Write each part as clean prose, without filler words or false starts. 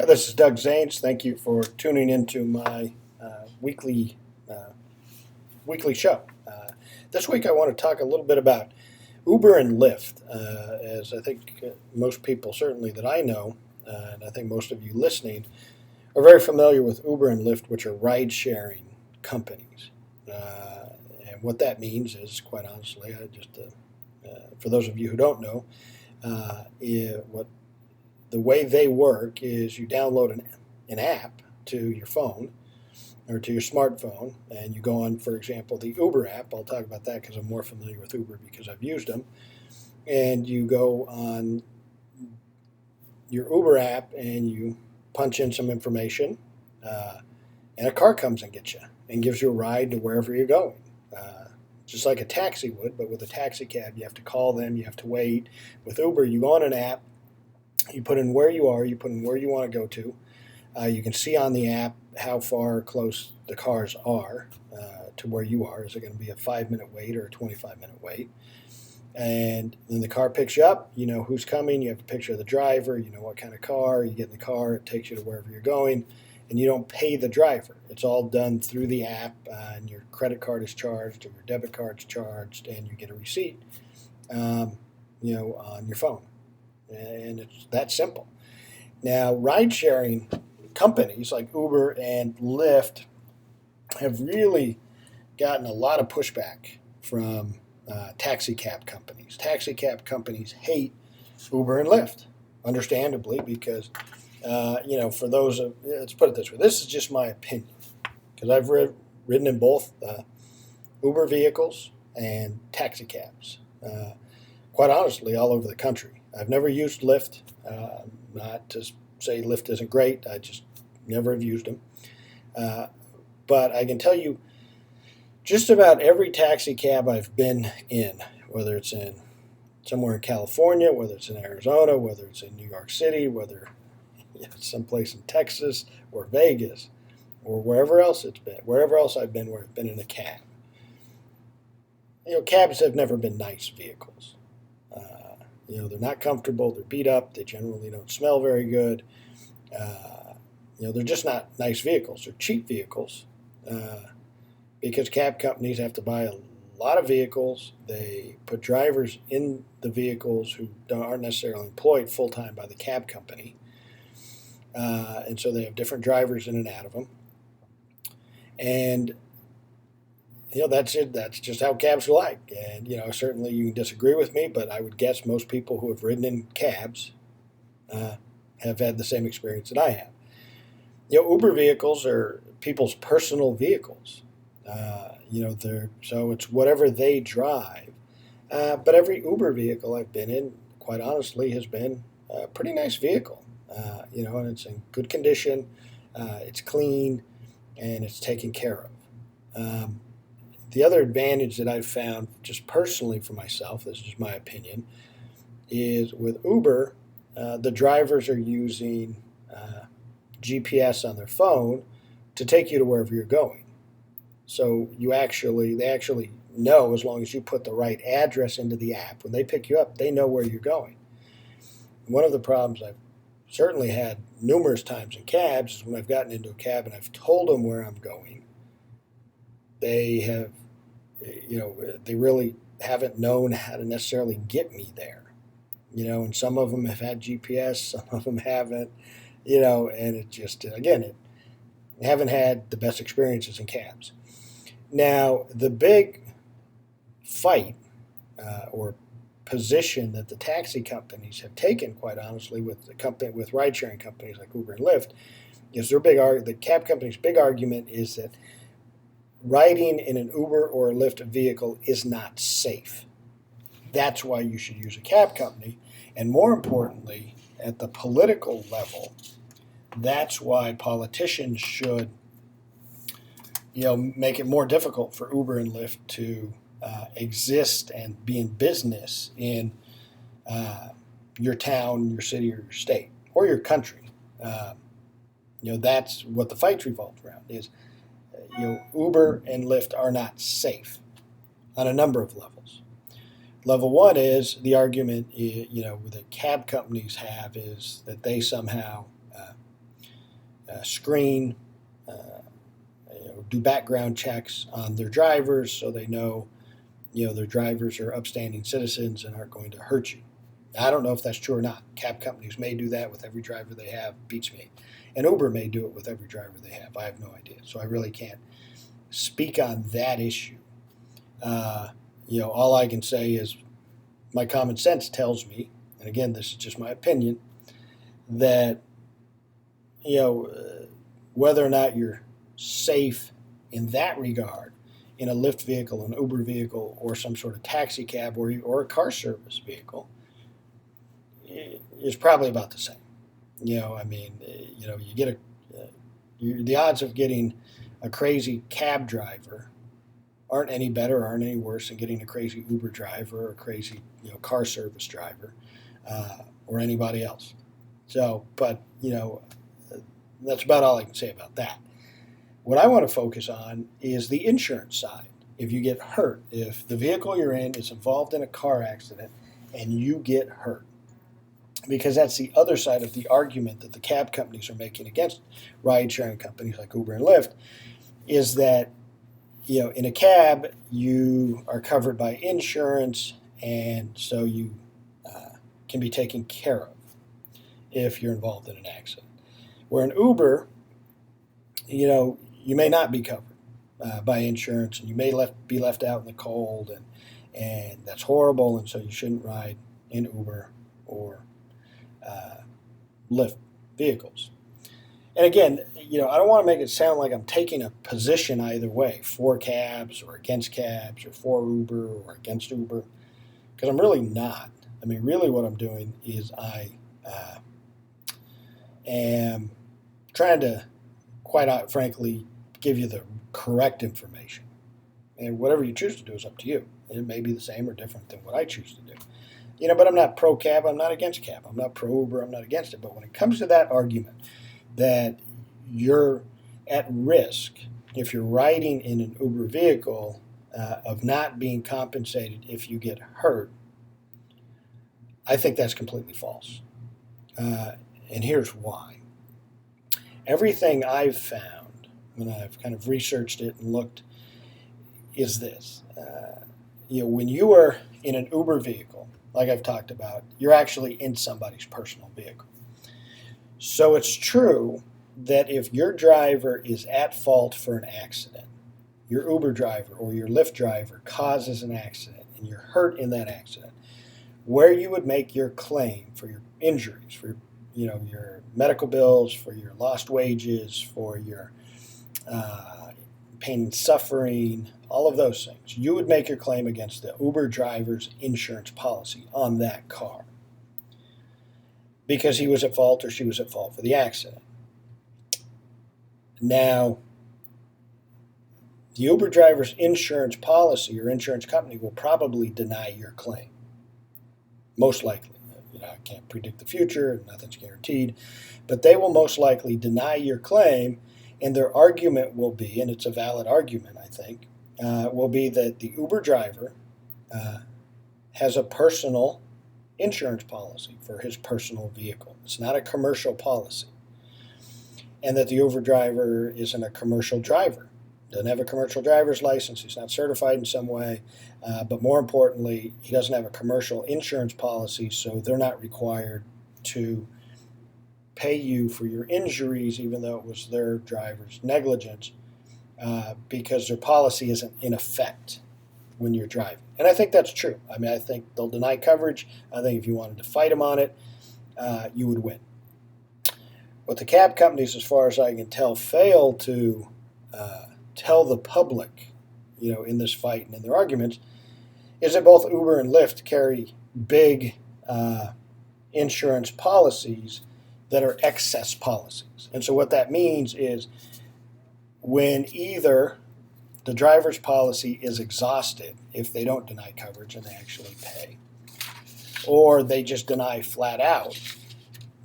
This is Doug Zanes. Thank you for tuning into my weekly weekly show. This week, I want to talk a little bit about Uber and Lyft, as I think most people, certainly that I know, and I think most of you listening, are very familiar with Uber and Lyft, which are ride-sharing companies. And what that means is, quite honestly, for those of you who don't know, what the way they work is you download an app to your phone or to your smartphone, and you go on, for example, the Uber app. I'll talk about that because I'm more familiar with Uber because I've used them. And you go on your Uber app and you punch in some information, and a car comes and gets you and gives you a ride to wherever you're going. Just like a taxi would, but with a taxi cab, you have to call them, you have to wait. With Uber, you go on an app, you put in where you are, you put in where you want to go to. You can see on the app how far close the cars are to where you are. Is it going to be a 5-minute wait or a 25-minute wait? And then the car picks you up. You know who's coming. You have a picture of the driver. You know what kind of car. You get in the car. It takes you to wherever you're going. And you don't pay the driver. It's all done through the app, and your credit card is charged or your debit card's charged, and you get a receipt, on your phone. And it's that simple. Now, ride-sharing companies like Uber and Lyft have really gotten a lot of pushback from taxi cab companies. Taxi cab companies hate Uber and Lyft, understandably, because, for those of, let's put it this way, this is just my opinion, because I've ridden in both Uber vehicles and taxi cabs, quite honestly, all over the country. I've never used Lyft, not to say Lyft isn't great. I just never have used them. But I can tell you just about every taxi cab I've been in, whether it's in somewhere in California, whether it's in Arizona, whether it's in New York City, whether it's someplace in Texas or Vegas or wherever else it's been, wherever else I've been where I've been in a cab. Cabs have never been nice vehicles. They're not comfortable. They're beat up. They generally don't smell very good. They're just not nice vehicles. They're cheap vehicles because cab companies have to buy a lot of vehicles. They put drivers in the vehicles who aren't necessarily employed full-time by the cab company. And so they have different drivers in and out of them. And that's it. That's just how cabs are like. And, certainly you can disagree with me, but I would guess most people who have ridden in cabs have had the same experience that I have. Uber vehicles are people's personal vehicles. So it's whatever they drive. But every Uber vehicle I've been in, quite honestly, has been a pretty nice vehicle. And it's in good condition. It's clean, and it's taken care of. The other advantage that I've found just personally for myself, this is just my opinion, is with Uber, the drivers are using GPS on their phone to take you to wherever you're going. So they actually know, as long as you put the right address into the app, when they pick you up, they know where you're going. One of the problems I've certainly had numerous times in cabs is when I've gotten into a cab and I've told them where I'm going. They have, they really haven't known how to necessarily get me there, and some of them have had GPS, some of them haven't, and it just, again, haven't had the best experiences in cabs. Now, the big fight or position that the taxi companies have taken, quite honestly, with ride-sharing companies like Uber and Lyft, is the cab company's big argument is that riding in an Uber or a Lyft vehicle is not safe. That's why you should use a cab company. And more importantly, at the political level, that's why politicians should, make it more difficult for Uber and Lyft to exist and be in business in your town, your city, or your state, or your country. That's what the fight revolves around is. Uber and Lyft are not safe on a number of levels. Level one is the argument, the cab companies have is that they somehow screen, do background checks on their drivers so they know, their drivers are upstanding citizens and aren't going to hurt you. Now, I don't know if that's true or not. Cab companies may do that with every driver they have. Beats me. And Uber may do it with every driver they have. I have no idea. So I really can't speak on that issue. All I can say is my common sense tells me, and again, this is just my opinion, that, whether or not you're safe in that regard in a Lyft vehicle, an Uber vehicle, or some sort of taxi cab or a car service vehicle is probably about the same. You get the odds of getting a crazy cab driver aren't any better, aren't any worse than getting a crazy Uber driver or a crazy car service driver or anybody else. So, but that's about all I can say about that. What I want to focus on is the insurance side. If you get hurt, if the vehicle you're in is involved in a car accident and you get hurt, because that's the other side of the argument that the cab companies are making against ride-sharing companies like Uber and Lyft, is that in a cab you are covered by insurance, and so you can be taken care of if you're involved in an accident. Where in Uber, you may not be covered by insurance, and you may be left out in the cold, and that's horrible, and so you shouldn't ride in Uber or Lyft vehicles. And again, I don't want to make it sound like I'm taking a position either way, for cabs or against cabs, or for Uber or against Uber, because I'm really not. I mean, really what I'm doing is I am trying to, quite frankly, give you the correct information. And whatever you choose to do is up to you. It may be the same or different than what I choose to do. But I'm not pro-cab, I'm not against cab. I'm not pro-Uber, I'm not against it. But when it comes to that argument that you're at risk if you're riding in an Uber vehicle of not being compensated if you get hurt, I think that's completely false. And here's why. Everything I've found when I've kind of researched it and looked is this. When you are in an Uber vehicle, like I've talked about, you're actually in somebody's personal vehicle. So it's true that if your driver is at fault for an accident, your Uber driver or your Lyft driver causes an accident and you're hurt in that accident, where you would make your claim for your injuries, for your medical bills, for your lost wages, for your pain and suffering, all of those things, you would make your claim against the Uber driver's insurance policy on that car because he was at fault or she was at fault for the accident. Now, the Uber driver's insurance policy or insurance company will probably deny your claim. Most likely. I can't predict the future, nothing's guaranteed, but they will most likely deny your claim, and their argument will be, and it's a valid argument, I think, will be that the Uber driver has a personal insurance policy for his personal vehicle. It's not a commercial policy. And that the Uber driver isn't a commercial driver. Doesn't have a commercial driver's license. He's not certified in some way. But more importantly, he doesn't have a commercial insurance policy, so they're not required to pay you for your injuries, even though it was their driver's negligence, because their policy isn't in effect when you're driving. And I think that's true. I mean, I think they'll deny coverage. I think if you wanted to fight them on it, you would win. What the cab companies, as far as I can tell, fail to tell the public, in this fight and in their arguments, is that both Uber and Lyft carry big insurance policies that are excess policies. And so what that means is when either the driver's policy is exhausted, if they don't deny coverage and they actually pay, or they just deny flat out,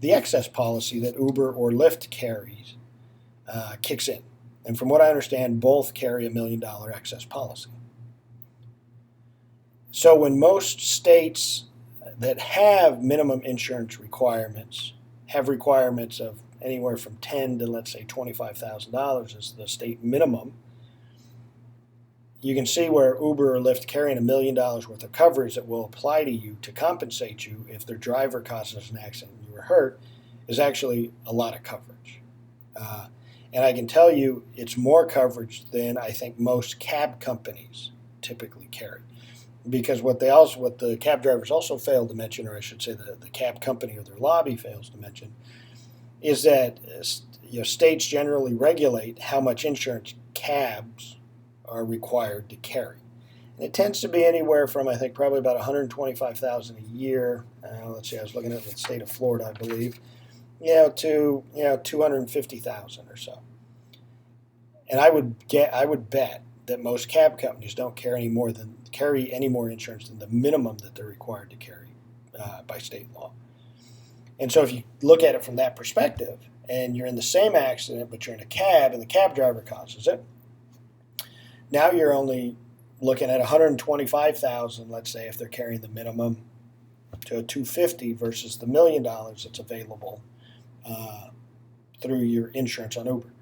the excess policy that Uber or Lyft carries kicks in. And from what I understand, both carry $1 million excess policy. So when most states that have minimum insurance requirements have requirements of anywhere from $10,000 to, let's say, $25,000 is the state minimum. You can see where Uber or Lyft carrying $1 million worth of coverage that will apply to you to compensate you if their driver causes an accident and you were hurt is actually a lot of coverage. And I can tell you it's more coverage than I think most cab companies typically carry. Because what the cab drivers also fail to mention, or I should say the cab company or their lobby fails to mention, is that states generally regulate how much insurance cabs are required to carry. And it tends to be anywhere from, I think, probably about $125,000 a year. Let's see, I was looking at the state of Florida, I believe, to $250,000 or so. And I would bet that most cab companies don't carry any more insurance than the minimum that they're required to carry by state law. And so if you look at it from that perspective, and you're in the same accident, but you're in a cab, and the cab driver causes it, now you're only looking at $125,000, let's say, if they're carrying the minimum, to a $250,000 versus the $1 million that's available through your insurance on Uber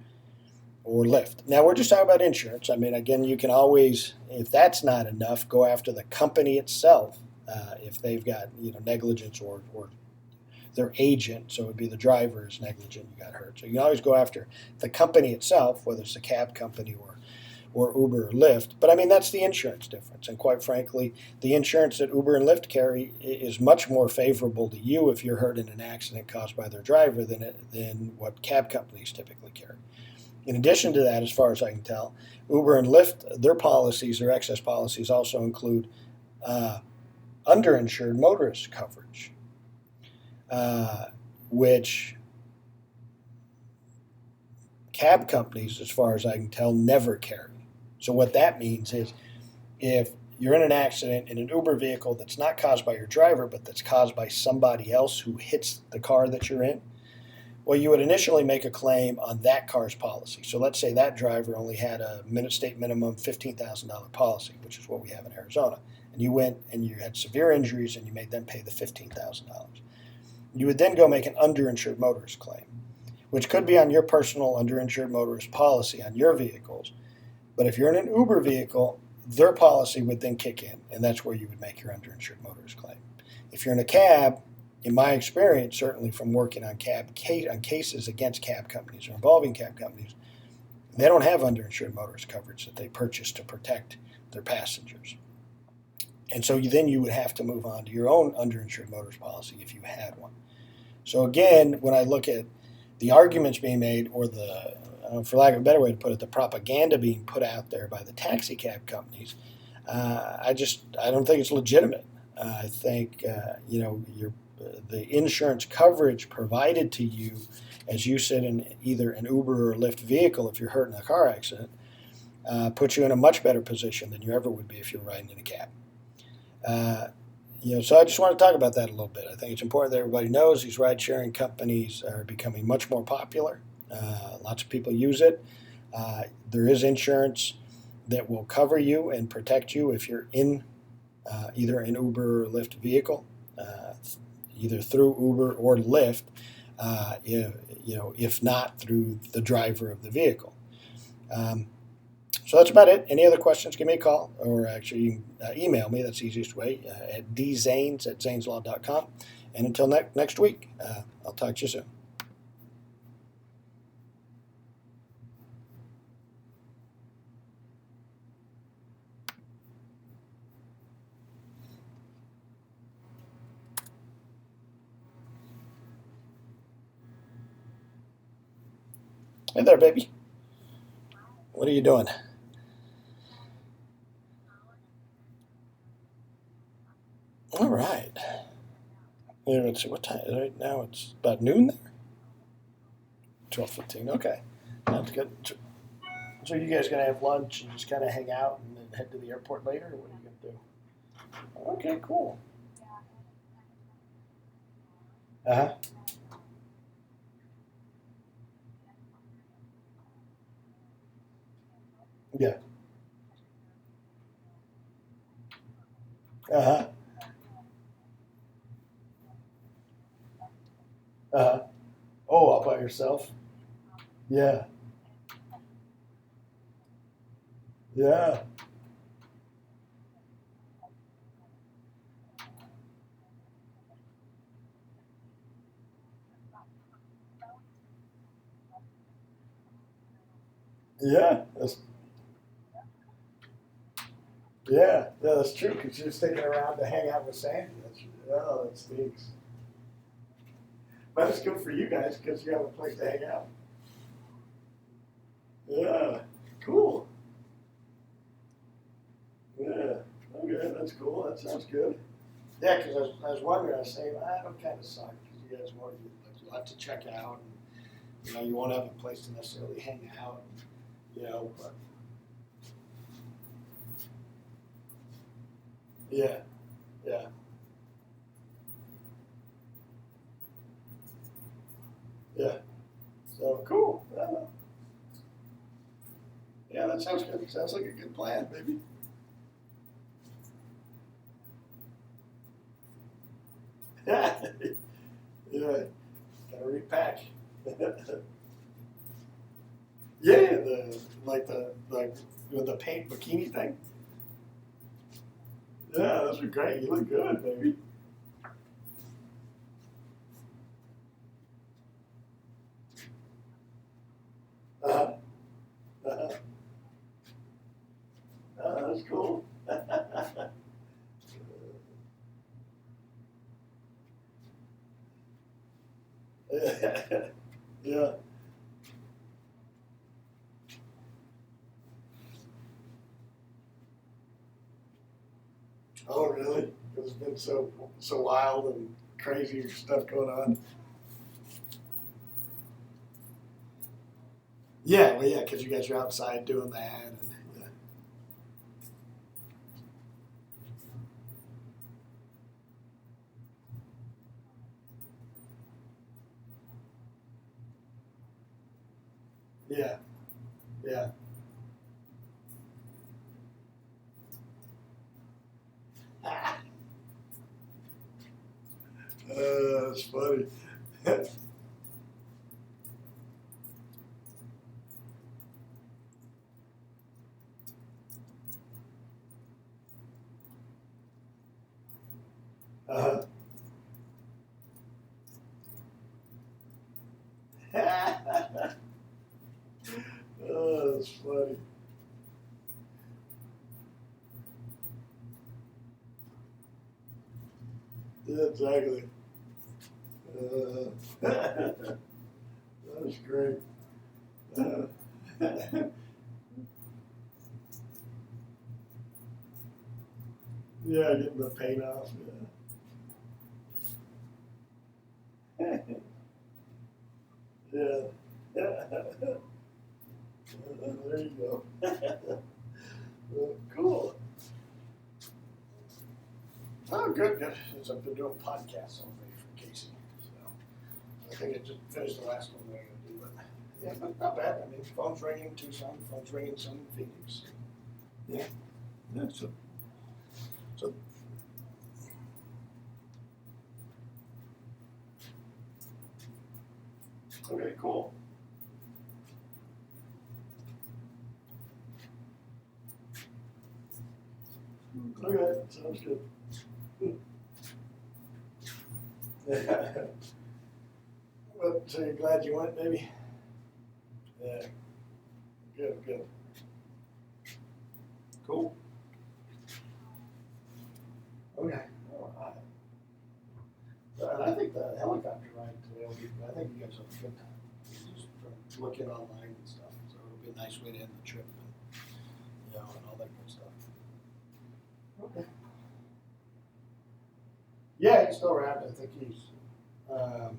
or Lyft. Now, we're just talking about insurance. I mean, again, you can always, if that's not enough, go after the company itself if they've got negligence or their agent, so it would be the driver is negligent, you got hurt. So you can always go after the company itself, whether it's a cab company or Uber or Lyft. But I mean, that's the insurance difference. And quite frankly, the insurance that Uber and Lyft carry is much more favorable to you if you're hurt in an accident caused by their driver than what cab companies typically carry. In addition to that, as far as I can tell, Uber and Lyft, their policies, their excess policies also include underinsured motorist coverage, which cab companies, as far as I can tell, never carry. So what that means is if you're in an accident in an Uber vehicle that's not caused by your driver, but that's caused by somebody else who hits the car that you're in, well, you would initially make a claim on that car's policy. So let's say that driver only had a state minimum $15,000 policy, which is what we have in Arizona. And you went and you had severe injuries and you made them pay the $15,000. You would then go make an underinsured motorist claim, which could be on your personal underinsured motorist policy on your vehicles. But if you're in an Uber vehicle, their policy would then kick in, and that's where you would make your underinsured motorist claim. If you're in a cab, in my experience, certainly from working on cases against cab companies or involving cab companies, they don't have underinsured motorist coverage that they purchase to protect their passengers. And so then you would have to move on to your own underinsured motorist policy if you had one. So again, when I look at the arguments being made, or for lack of a better way to put it, the propaganda being put out there by the taxi cab companies, I don't think it's legitimate. I think the insurance coverage provided to you as you sit in either an Uber or Lyft vehicle if you're hurt in a car accident puts you in a much better position than you ever would be if you're riding in a cab. So I just want to talk about that a little bit. I think it's important that everybody knows these ride-sharing companies are becoming much more popular. Lots of people use it. There is insurance that will cover you and protect you if you're in either an Uber or Lyft vehicle, either through Uber or Lyft, if not through the driver of the vehicle. So that's about it. Any other questions, give me a call, or actually you can email me. That's the easiest way, at dzanes@zaneslaw.com. And until next week, I'll talk to you soon. Hey there, baby. What are you doing? All right. Let's see, what time? Right now it's about noon there? 12:15. Okay. That's good. So you guys going to have lunch and just kind of hang out and then head to the airport later, or what are you going to do? Okay, cool. Uh-huh. Yeah. Uh-huh. Uh-huh. Oh, all by yourself? Yeah. Yeah. Yeah. Yeah, that's true. Because you're sticking around to hang out with Sandy. Oh, that stinks. But it's good for you guys because you have a place to hang out. Yeah, cool. Yeah, okay, that's cool. That sounds good. Yeah, because I was wondering, I was saying, that'll kind of suck because you guys want you have to check out, and you won't have a place to necessarily hang out, but yeah, yeah, yeah. So cool. Yeah, that sounds good. Sounds like a good plan, baby. Yeah, gotta repack. Yeah, the with the paint bikini thing. Yeah, those are great. You look good, baby. Uh, uh, that's cool. Yeah. Oh, really? It's been so wild and crazy stuff going on. Yeah, well, yeah, because you guys are outside doing that, and yeah, yeah. That's funny. uh, oh, that's funny. Yeah, exactly. That's great. Uh, yeah, getting the paint off. Yeah. Yeah. There you go. Cool. Oh, good, good. Since I've been doing podcasts all day for Casey, so I think I just finished the last one that I gotta do. But yeah, not bad. I mean, phone's ringing in Tucson, phone's ringing some in Phoenix. Yeah, yeah. So okay, cool. Okay, sounds good. But so you're glad you went, baby? Yeah, good, good. Cool. Okay. All right. And I think the helicopter ride today will be, I think you guys will have a good time. Just from looking online and stuff. So it'll be a nice way to end the trip and all that good stuff. Okay. Yeah, he's still around. I think he's, I don't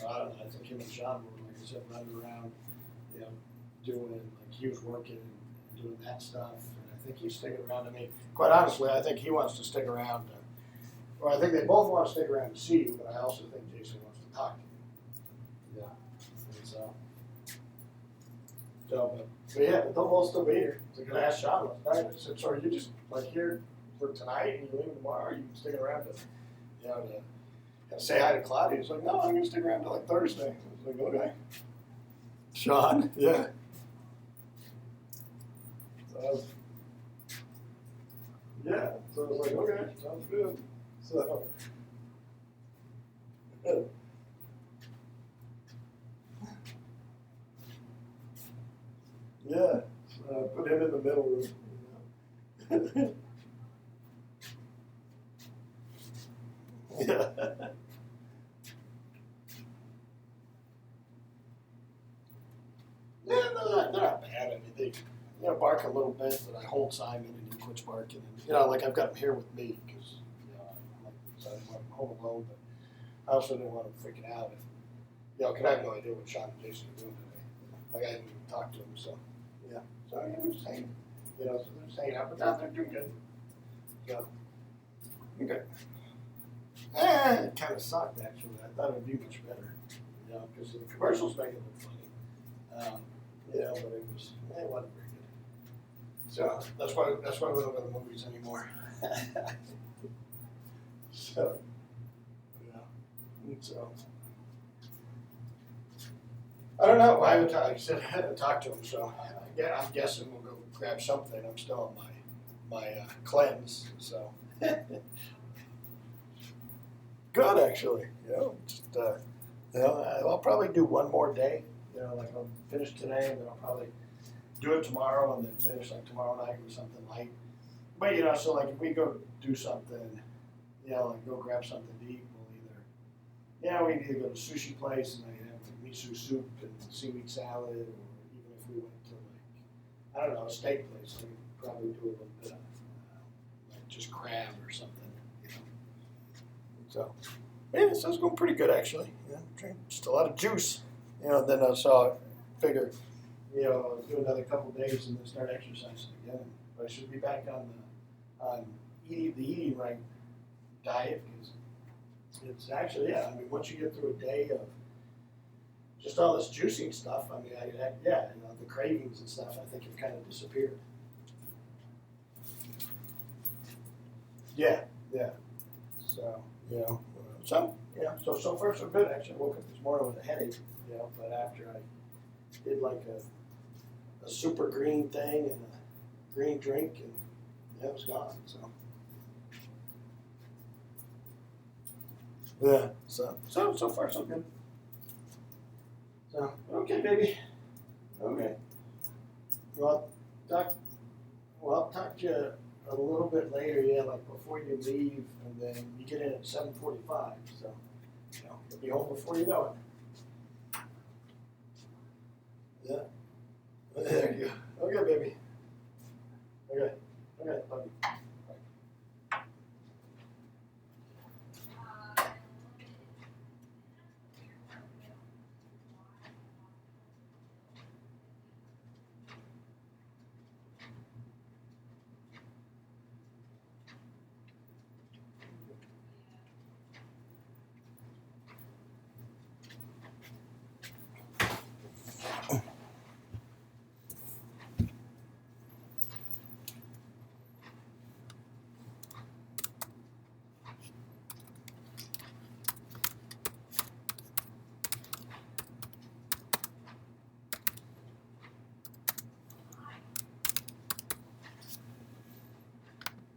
know, I think him and Sean were, like I said, running around, doing, like he was working and doing that stuff. And I think he's sticking around. I mean, quite honestly, I think he wants to stick around. Or I think they both want to stick around to see you, but I also think Jason wants to talk to you. Yeah. And but yeah, but they'll both still be here. So I asked Sean last night. I said, so are you just like here for tonight and you leave tomorrow? Or are you sticking around to Gotta say hi to Claudia. He's like, no, I'm gonna stick around till like Thursday. I was like, okay. Sean, yeah. So, yeah, so I was like, okay, sounds good. So, yeah, so I put him in the middle room. Yeah. Yeah, they're not bad. I mean, they bark a little bit, but I hold Simon and he quits barking. And, like I've got him here with me because, I'm home alone, but I also didn't want him freaking out. Because I have no idea what Sean and Jason are doing today. Like, I hadn't even talked to them, so, yeah. So, we're just hanging, so they're just hanging out, but now they're doing good. So, okay. It kind of sucked, actually. I thought it would be much better, because the commercials make it look funny. But it wasn't very good. So that's why we don't go to the movies anymore. So, so I don't know. I haven't talked to him, so I'm guessing we'll go grab something. I'm still on my cleanse, so good actually. Just I'll probably do one more day. Like I'll finish today, and then I'll probably do it tomorrow, and then finish like tomorrow night with something light. But so like if we go do something, like go grab something to eat, we can either go to a sushi place and they have like miso soup and seaweed salad, or even if we went to like, I don't know, a steak place, we could probably do a little bit of like just crab or something, So, yeah, so it's going pretty good actually. Drink just a lot of juice. Then I figure, I'll do another couple days and then start exercising again. But I should be back on the eating right diet because it's actually, once you get through a day of just all this juicing stuff, the cravings and stuff, I think have kind of disappeared. Yeah. So, so far so good actually. I woke up this morning with a headache, but after I did like a super green thing and a green drink, and it was gone. So yeah, so far so good. So okay, baby. Okay. Well, I'll talk to you a little bit later. Like before you leave, and then you get in at 7:45. So you'll be home before you know it. Yeah. There you go. Okay, baby. Okay. Love you.